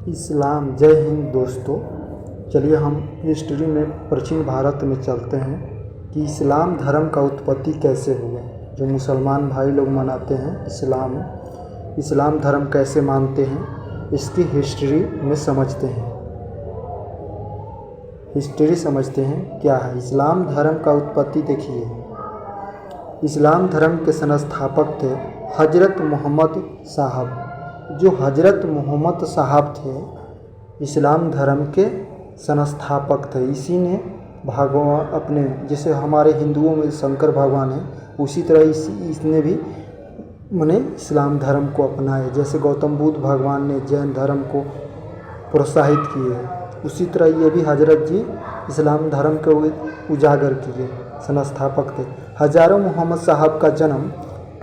इस्लाम। जय हिंद दोस्तों। चलिए हम हिस्ट्री में प्राचीन भारत में चलते हैं कि इस्लाम धर्म का उत्पत्ति कैसे हुआ। जो मुसलमान भाई लोग मनाते हैं इस्लाम धर्म कैसे मानते हैं, इसकी हिस्ट्री में समझते हैं। हिस्ट्री समझते हैं क्या है इस्लाम धर्म का उत्पत्ति। देखिए, इस्लाम धर्म के संस्थापक थे हजरत मोहम्मद साहब। जो हजरत मोहम्मद साहब थे इस्लाम धर्म के संस्थापक थे। इसी ने भगवान अपने, जैसे हमारे हिंदुओं में शंकर भगवान है, उसी तरह इसने भी मैंने इस्लाम धर्म को अपनाया। जैसे गौतम बुद्ध भगवान ने जैन धर्म को प्रोत्साहित किए, उसी तरह ये भी हजरत जी इस्लाम धर्म को उजागर किए, संस्थापक थे। हज़ारों मोहम्मद साहब का जन्म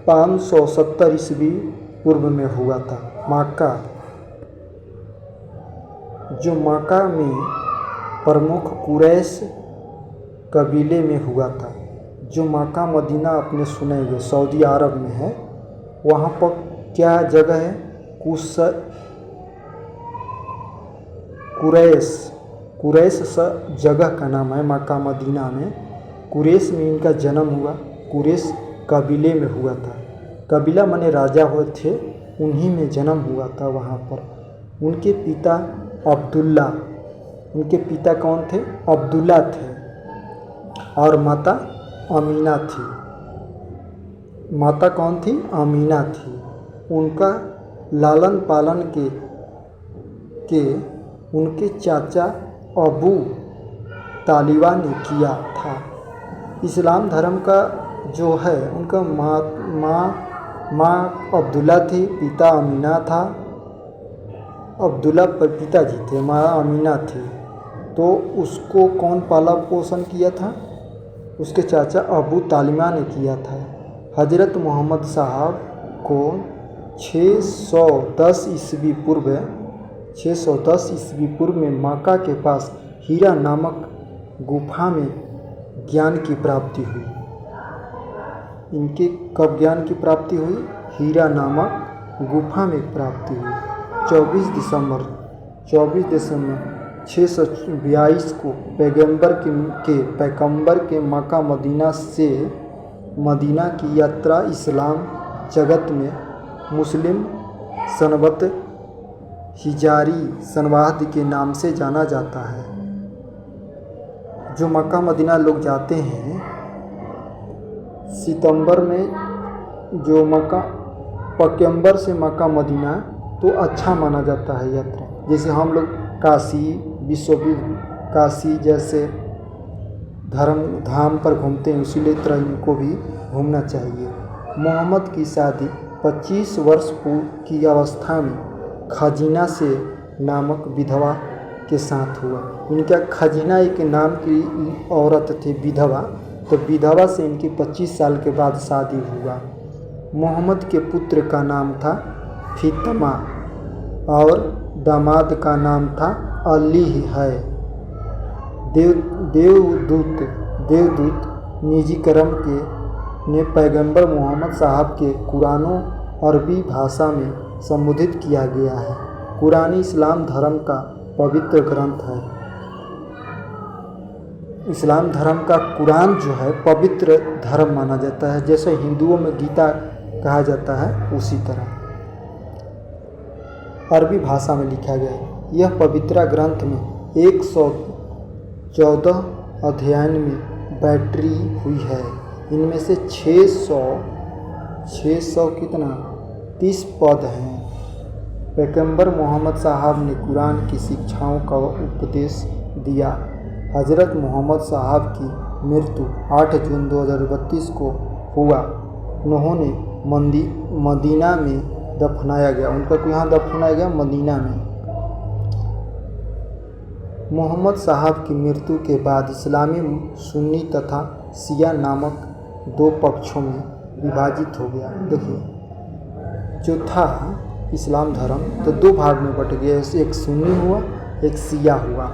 570 ईस्वी पूर्व में हुआ था। मक्का में प्रमुख कुरैश कबीले में हुआ था। जो मक्का मदीना अपने सुनेंगे सऊदी अरब में है, वहाँ पर क्या जगह है, कुरैश जगह का नाम है। मक्का मदीना में कुरैश में इनका जन्म हुआ। कुरैश कबीले में हुआ था। कबीला माने राजा हुए थे, उन्हीं में जन्म हुआ था वहाँ पर। उनके पिता अब्दुल्ला, उनके पिता कौन थे? अब्दुल्ला थे, और माता अमीना थी। माता कौन थी? अमीना थी। उनका लालन पालन के उनके चाचा अबू तालिबा ने किया था। इस्लाम धर्म का जो है, उनका माँ अब्दुल्ला थी, पिता अमीना था। अब्दुल्ला पर पिताजी थे, माँ अमीना थी। तो उसको कौन पाला पोषण किया था? उसके चाचा अबू तालिबा ने किया था। हजरत मोहम्मद साहब को 610 ईस्वी पूर्व में मक्का के पास हीरा नामक गुफा में ज्ञान की प्राप्ति हुई। इनके कब ज्ञान की प्राप्ति हुई? हीरा नामक गुफा में प्राप्ति हुई। 24 दिसंबर 622 को पैगंबर के मक्का मदीना से मदीना की यात्रा इस्लाम जगत में मुस्लिम सनबत हिजारी सनवाद के नाम से जाना जाता है। जो मक्का मदीना लोग जाते हैं सितंबर में, जो पैगंबर से मक्का मदीना, तो अच्छा माना जाता है यात्रा। जैसे हम लोग काशी जैसे धर्म धाम पर घूमते हैं, इसीलिए तरह इनको भी घूमना चाहिए। मोहम्मद की शादी 25 वर्ष की अवस्था में खजीना से नामक विधवा के साथ हुआ। इनका खजीना एक नाम की औरत थी, विधवा। तो विधवा से इनकी 25 साल के बाद शादी हुआ। मोहम्मद के पुत्र का नाम था फितमा और दामाद का नाम था अली है। देवदूत निजी करम ने पैगंबर मोहम्मद साहब के कुरानो अरबी भाषा में संबोधित किया गया है। कुरान इस्लाम धर्म का पवित्र ग्रंथ है। इस्लाम धर्म का कुरान जो है पवित्र धर्म माना जाता है। जैसे हिंदुओं में गीता कहा जाता है, उसी तरह अरबी भाषा में लिखा गया है। यह पवित्र ग्रंथ में 114 अध्याय में बैटरी हुई है। इनमें से 600 कितना 30 पद हैं। पैगंबर मोहम्मद साहब ने कुरान की शिक्षाओं का उपदेश दिया। हजरत मोहम्मद साहब की मृत्यु 8 जून 2032 को हुआ। उन्होंने मदीना में दफनाया गया। उनका यहाँ दफनाया गया मदीना में। मोहम्मद साहब की मृत्यु के बाद इस्लामी सुन्नी तथा शिया नामक 2 पक्षों में विभाजित हो गया। देखिए, जो था इस्लाम धर्म तो 2 भाग में बट गया। एक सुन्नी हुआ, एक शिया हुआ।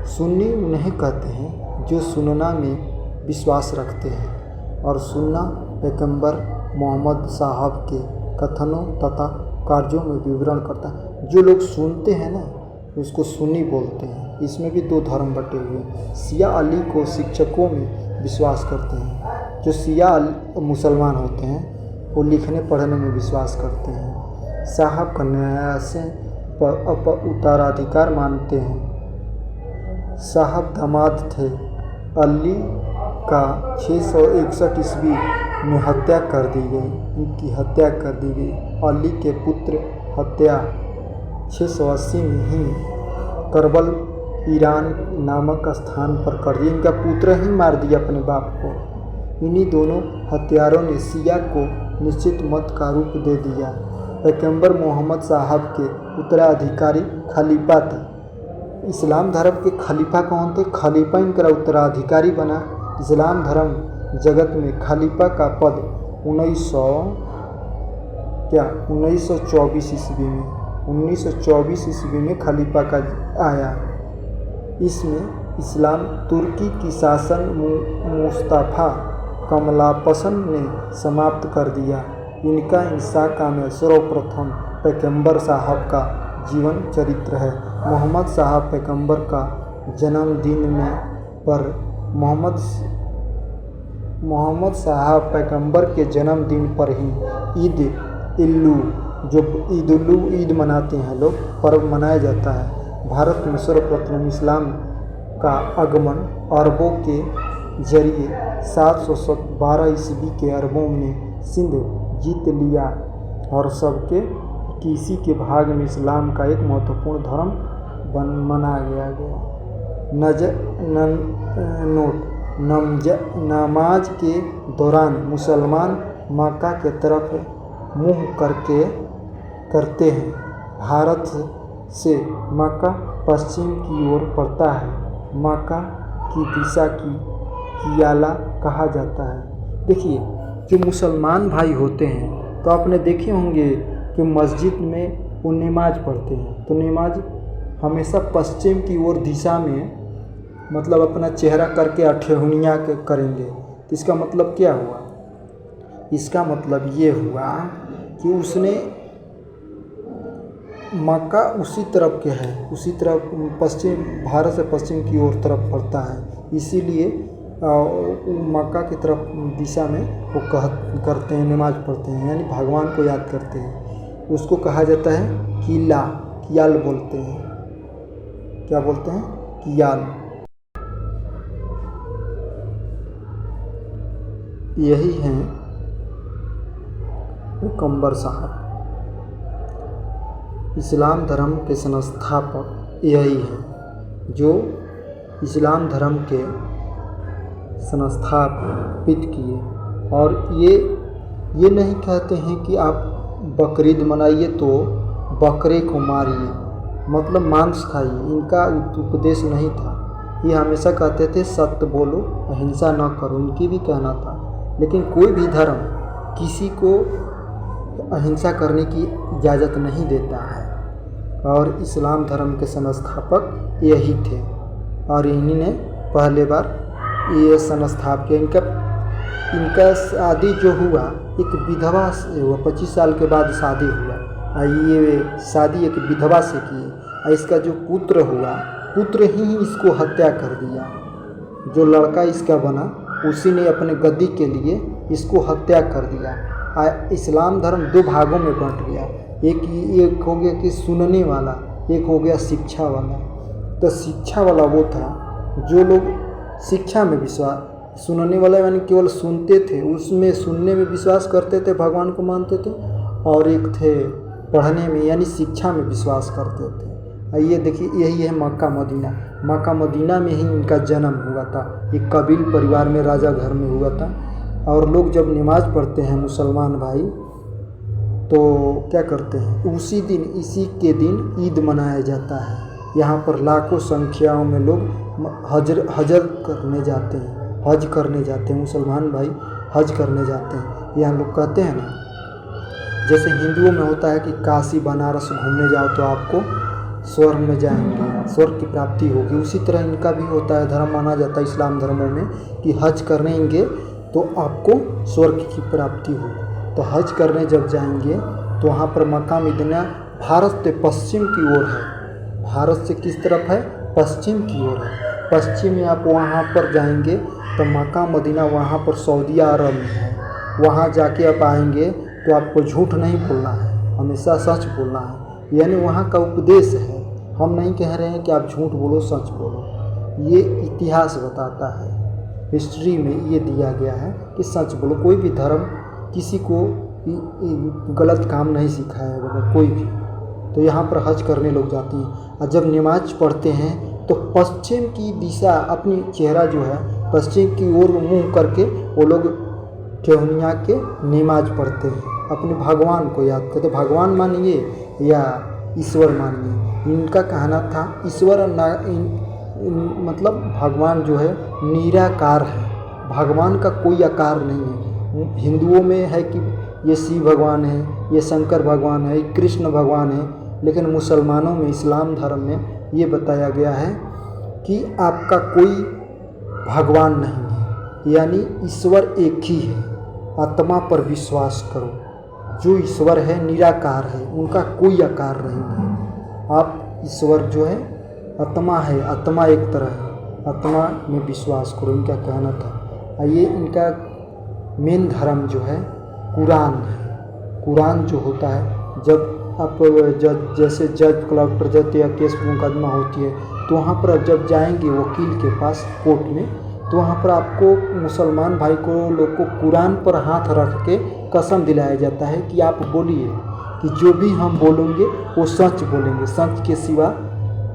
सुन्नी उन्हें कहते हैं जो सुन्ना में विश्वास रखते हैं और सुन्ना पैगंबर मोहम्मद साहब के कथनों तथा कार्यों में विवरण करता है। जो लोग सुनते हैं ना उसको सुन्नी बोलते हैं। इसमें भी दो धर्म बटे हुए हैं। शिया अली को शिक्षकों में विश्वास करते हैं। जो शिया मुसलमान होते हैं वो लिखने पढ़ने में विश्वास करते हैं। साहब का न्याय से उत्तराधिकार मानते हैं। साहब दामाद थे। अली का 661 ईस्वी में हत्या कर दी गई। इनकी हत्या कर दी गई। अली के पुत्र हत्या 680 में ही करबल ईरान नामक स्थान पर कर दी। इनका पुत्र ही मार दिया अपने बाप को। इन्हीं दोनों हत्यारों ने शिया को निश्चित मत का रूप दे दिया। पैगंबर मोहम्मद साहब के उत्तराधिकारी खलीफा थे। इस्लाम धर्म के खलीफा कौन थे? खलीफा इनका उत्तराधिकारी बना। इस्लाम धर्म जगत में खलीफा का पद 1924 ईस्वी में खलीफा का आया। इसमें इस्लाम तुर्की की शासन मुस्तफ़ा कमलापसन ने समाप्त कर दिया। इनका इंसाका में सर्वप्रथम पैगंबर साहब का जीवन चरित्र है। मोहम्मद साहब पैगंबर का जन्मदिन में पर मोहम्मद साहब पैगंबर के जन्मदिन पर ही ईद मनाते हैं लोग, पर्व मनाया जाता है। भारत में सर्वप्रथम इस्लाम का आगमन अरबों के जरिए 712 ईस्वी के अरबों ने सिंध जीत लिया और सबके किसी के भाग में इस्लाम का एक महत्वपूर्ण धर्म माना गया। नमाज के दौरान मुसलमान मक्का के तरफ मुँह करते हैं। भारत से मक्का पश्चिम की ओर पड़ता है। मक्का की दिशा की कियाला कहा जाता है। देखिए, जो मुसलमान भाई होते हैं तो आपने देखे होंगे कि मस्जिद में वो नमाज पढ़ते हैं, तो नमाज हमेशा पश्चिम की ओर दिशा में मतलब अपना चेहरा करके अठेहुनिया के करेंगे। तो इसका मतलब क्या हुआ? इसका मतलब ये हुआ कि उसने मक्का उसी तरफ के है, उसी तरफ पश्चिम, भारत से पश्चिम की ओर तरफ पड़ता है, इसीलिए मक्का की तरफ दिशा में वो करते हैं, नमाज पढ़ते हैं, यानी भगवान को याद करते हैं। उसको कहा जाता है कियाल बोलते हैं। क्या बोलते हैं? कियाल। यही हैं पैगंबर साहब। इस्लाम धर्म के संस्थापक यही हैं जो इस्लाम धर्म के संस्थापित किए। और ये नहीं कहते हैं कि आप बकरीद मनाइए तो बकरे को मारिए, मतलब मांस खाइए। इनका उपदेश नहीं था। ये हमेशा कहते थे सत्य बोलो, अहिंसा न करो, इनकी भी कहना था। लेकिन कोई भी धर्म किसी को अहिंसा करने की इजाज़त नहीं देता है। और इस्लाम धर्म के संस्थापक यही थे और इन्हीं ने पहले बार ये संस्थापक किया। इनका शादी जो हुआ एक विधवा से हुआ, 25 साल के बाद शादी हुआ। ये शादी एक विधवा से की। इसका जो पुत्र हुआ, पुत्र ही इसको हत्या कर दिया। जो लड़का इसका बना उसी ने अपने गद्दी के लिए इसको हत्या कर दिया। इस्लाम धर्म दो भागों में बंट गया। एक हो गया कि सुनने वाला, एक हो गया शिक्षा वाला। तो शिक्षा वाला वो था जो लोग शिक्षा में विश्वास, सुनने वाला यानी केवल सुनते थे, उसमें सुनने में विश्वास करते थे, भगवान को मानते थे। और एक थे पढ़ने में यानी शिक्षा में विश्वास करते थे। ये देखिए, यही है मक्का मदीना। मक्का मदीना में ही इनका जन्म हुआ था। एक कबील परिवार में, राजा घर में हुआ था। और लोग जब नमाज पढ़ते हैं मुसलमान भाई तो क्या करते हैं, उसी दिन, इसी के दिन ईद मनाया जाता है। यहाँ पर लाखों संख्याओं में लोग हज करने जाते हैं। मुसलमान भाई हज करने जाते हैं। यहाँ लोग कहते हैं ना, जैसे हिंदुओं में होता है कि काशी बनारस घूमने जाओ तो आपको स्वर्ग में जाएंगे, स्वर्ग की प्राप्ति होगी। उसी तरह इनका भी होता है, धर्म माना जाता है इस्लाम धर्मों में कि हज करेंगे तो आपको स्वर्ग की प्राप्ति होगी। तो हज करने जब जाएंगे तो वहाँ पर मक्का मदीना भारत से पश्चिम की ओर है। भारत से किस तरफ है? पश्चिम की ओर है। पश्चिम में आप वहाँ पर जाएंगे तो मक्का मदीना वहाँ पर सऊदी अरब में है। वहाँ जाके आप आएंगे तो आपको झूठ नहीं बोलना है, हमेशा सच बोलना है। यानी वहाँ का उपदेश है। हम नहीं कह रहे हैं कि आप झूठ बोलो, सच बोलो। ये इतिहास बताता है, हिस्ट्री में ये दिया गया है कि सच बोलो। कोई भी धर्म किसी को गलत काम नहीं सिखाया कोई भी। तो यहाँ पर हज करने लोग जाते हैं और जब नमाज पढ़ते हैं तो पश्चिम की दिशा, अपनी चेहरा जो है पश्चिम की ओर मुँह करके वो लोग ठेहुनिया के नमाज पढ़ते हैं, अपने भगवान को याद करते। भगवान मानिए या ईश्वर मानिए, इनका कहना था ईश्वर मतलब भगवान जो है निराकार है, भगवान का कोई आकार नहीं है। हिंदुओं में है कि ये शिव भगवान है, ये शंकर भगवान है, कृष्ण भगवान है, लेकिन मुसलमानों में, इस्लाम धर्म में ये बताया गया है कि आपका कोई भगवान नहीं है, यानी ईश्वर एक ही है। आत्मा पर विश्वास करो, जो ईश्वर है निराकार है, उनका कोई आकार नहीं है। आप ईश्वर जो है आत्मा है, आत्मा एक तरह है, आत्मा में विश्वास करो, इनका कहना था। ये इनका मेन धर्म जो है कुरान है। कुरान जो होता है, जब आप जैसे जज, कलेक्टर जज या केस मुकदमा होती है तो वहाँ पर जब जाएंगे वकील के पास कोर्ट में, तो वहाँ पर आपको मुसलमान भाई को लोग को कुरान पर हाथ रख के कसम दिलाया जाता है कि आप बोलिए कि जो भी हम बोलेंगे वो सच बोलेंगे, सच के सिवा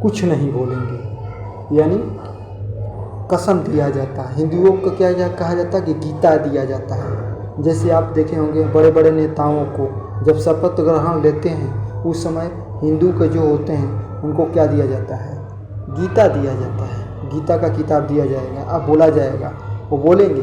कुछ नहीं बोलेंगे। यानी कसम दिया जाता है। हिंदुओं को क्या कहा जाता है कि गीता दिया जाता है। जैसे आप देखे होंगे बड़े बड़े नेताओं को जब शपथ ग्रहण लेते हैं उस समय हिंदू के जो होते हैं उनको क्या दिया जाता है? गीता दिया जाता है। गीता का किताब दिया जाएगा, अब बोला जाएगा, वो बोलेंगे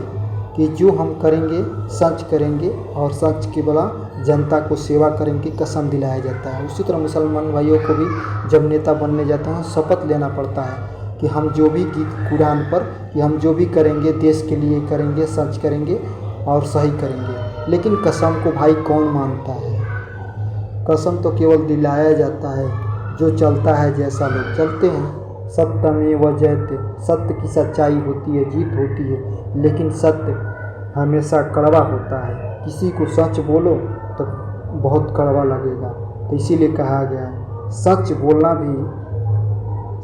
कि जो हम करेंगे सच करेंगे और सच के बला जनता को सेवा करेंगे, कसम दिलाया जाता है। उसी तरह मुसलमान भाइयों को भी जब नेता बनने जाते हैं शपथ लेना पड़ता है कि हम जो भी कुरान पर कि हम जो भी करेंगे देश के लिए करेंगे, सच करेंगे और सही करेंगे। लेकिन कसम को भाई कौन मानता है? कसम तो केवल दिलाया जाता है। जो चलता है जैसा लोग चलते हैं। सत्यमेव जयते, सत्य की सच्चाई होती है, जीत होती है, लेकिन सत्य हमेशा कड़वा होता है। किसी को सच बोलो तो बहुत कड़वा लगेगा, तो इसीलिए कहा गया है सच बोलना भी,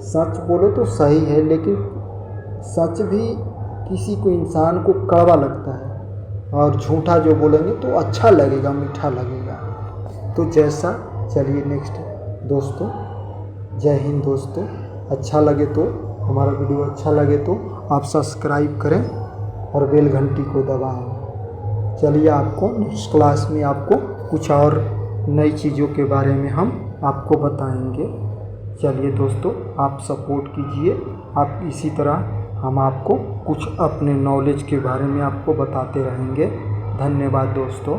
सच बोलो तो सही है, लेकिन सच भी किसी को, इंसान को कड़वा लगता है, और झूठा जो बोलेंगे तो अच्छा लगेगा, मीठा लगेगा। तो जैसा, चलिए नेक्स्ट दोस्तों, जय हिंद दोस्तों। अच्छा लगे तो, हमारा वीडियो अच्छा लगे तो आप सब्सक्राइब करें और बेल घंटी को दबाएं। चलिए आपको नेक्स्ट क्लास में आपको कुछ और नई चीज़ों के बारे में हम आपको बताएंगे। चलिए दोस्तों, आप सपोर्ट कीजिए। आप इसी तरह हम आपको कुछ अपने नॉलेज के बारे में आपको बताते रहेंगे। धन्यवाद दोस्तों।